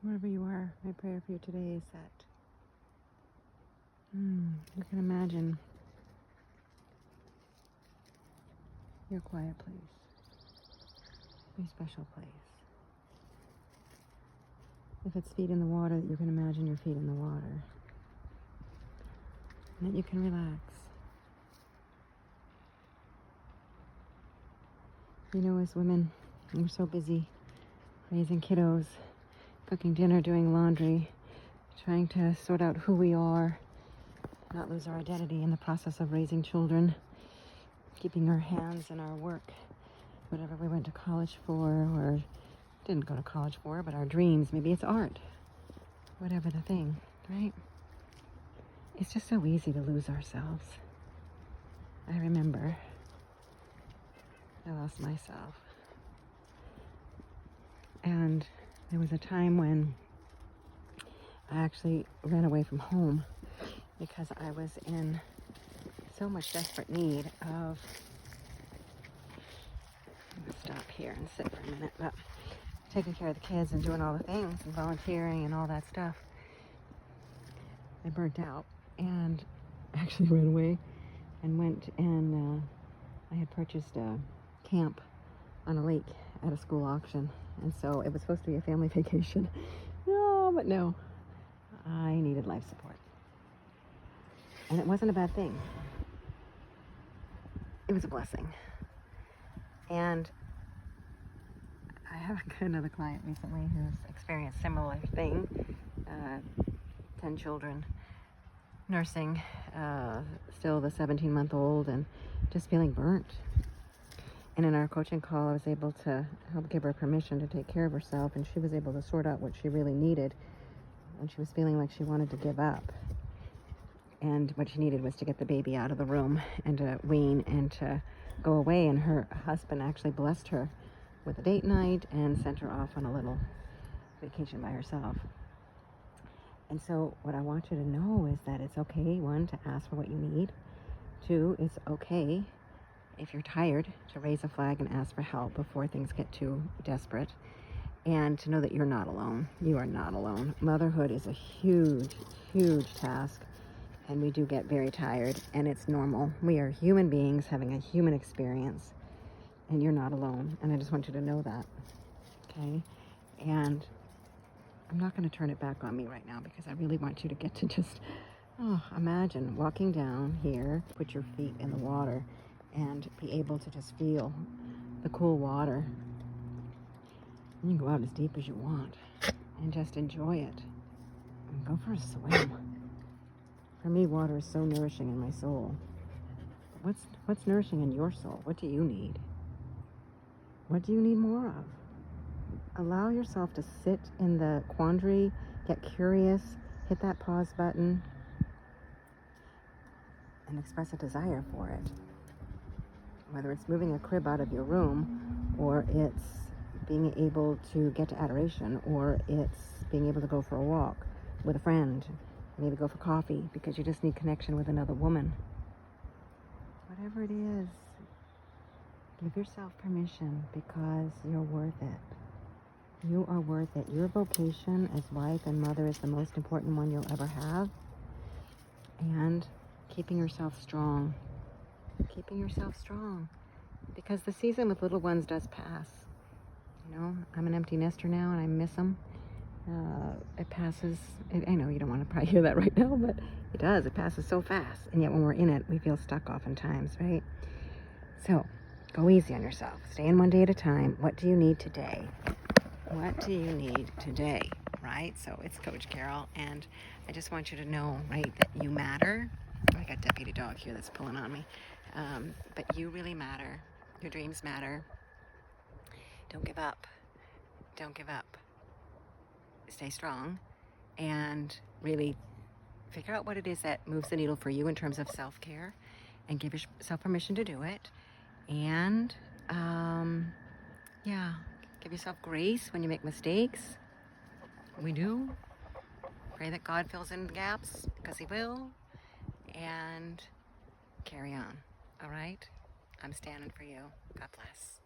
Wherever you are, my prayer for you today is that you can imagine your quiet place, your special place. If it's feet in the water, that you can imagine your feet in the water. And that you can relax. You know, as women, we're so busy raising kiddos, cooking dinner, doing laundry, trying to sort out who we are, not lose our identity in the process of raising children, keeping our hands in our work, whatever we went to college for or didn't go to college for, but our dreams, maybe it's art, whatever the thing, right? It's just so easy to lose ourselves. I remember I lost myself. And there was a time when I actually ran away from home because I was in so much desperate need of, I'm going to stop here and sit for a minute, but taking care of the kids and doing all the things and volunteering and all that stuff. I burnt out and actually ran away and went and I had purchased a camp on a lake at a school auction. And so it was supposed to be a family vacation. But no, I needed life support. And it wasn't a bad thing. It was a blessing. And I have another client recently who's experienced a similar thing. 10 children, nursing, still the 17-month-old, and just feeling burnt. And in our coaching call, I was able to help give her permission to take care of herself, and she was able to sort out what she really needed when she was feeling like she wanted to give up. And what she needed was to get the baby out of the room and to wean and to go away. And her husband actually blessed her with a date night and sent her off on a little vacation by herself. And so what I want you to know is that it's okay, one, to ask for what you need. Two, it's okay, if you're tired, to raise a flag and ask for help before things get too desperate. And to know that you're not alone. You are not alone. Motherhood is a huge, huge task. And we do get very tired, and it's normal. We are human beings having a human experience, and you're not alone. And I just want you to know that, okay? And I'm not going to turn it back on me right now because I really want you to get to just, imagine walking down here, put your feet in the water, and be able to just feel the cool water. And you can go out as deep as you want and just enjoy it. And go for a swim. For me, water is so nourishing in my soul. What's nourishing in your soul? What do you need? What do you need more of? Allow yourself to sit in the quandary, get curious, hit that pause button, and express a desire for it. Whether it's moving a crib out of your room, or it's being able to get to adoration, or it's being able to go for a walk with a friend, maybe go for coffee because you just need connection with another woman. Whatever it is, give yourself permission because you're worth it. You are worth it. Your vocation as wife and mother is the most important one you'll ever have. And keeping yourself strong. Keeping yourself strong. Because the season with little ones does pass. You know, I'm an empty nester now and I miss them. It passes. I know you don't want to probably hear that right now, but it does. It passes so fast. And yet when we're in it, we feel stuck oftentimes, right? So go easy on yourself. Stay in one day at a time. What do you need today? What do you need today, right? So it's Coach Carol, and I just want you to know, right, that you matter. I got deputy dog here that's pulling on me. But you really matter. Your dreams matter. Don't give up. Don't give up. Stay strong and really figure out what it is that moves the needle for you in terms of self-care, and give yourself permission to do it. And give yourself grace when you make mistakes. We do. Pray that God fills in the gaps, because he will. And carry on. All right? I'm standing for you. God bless.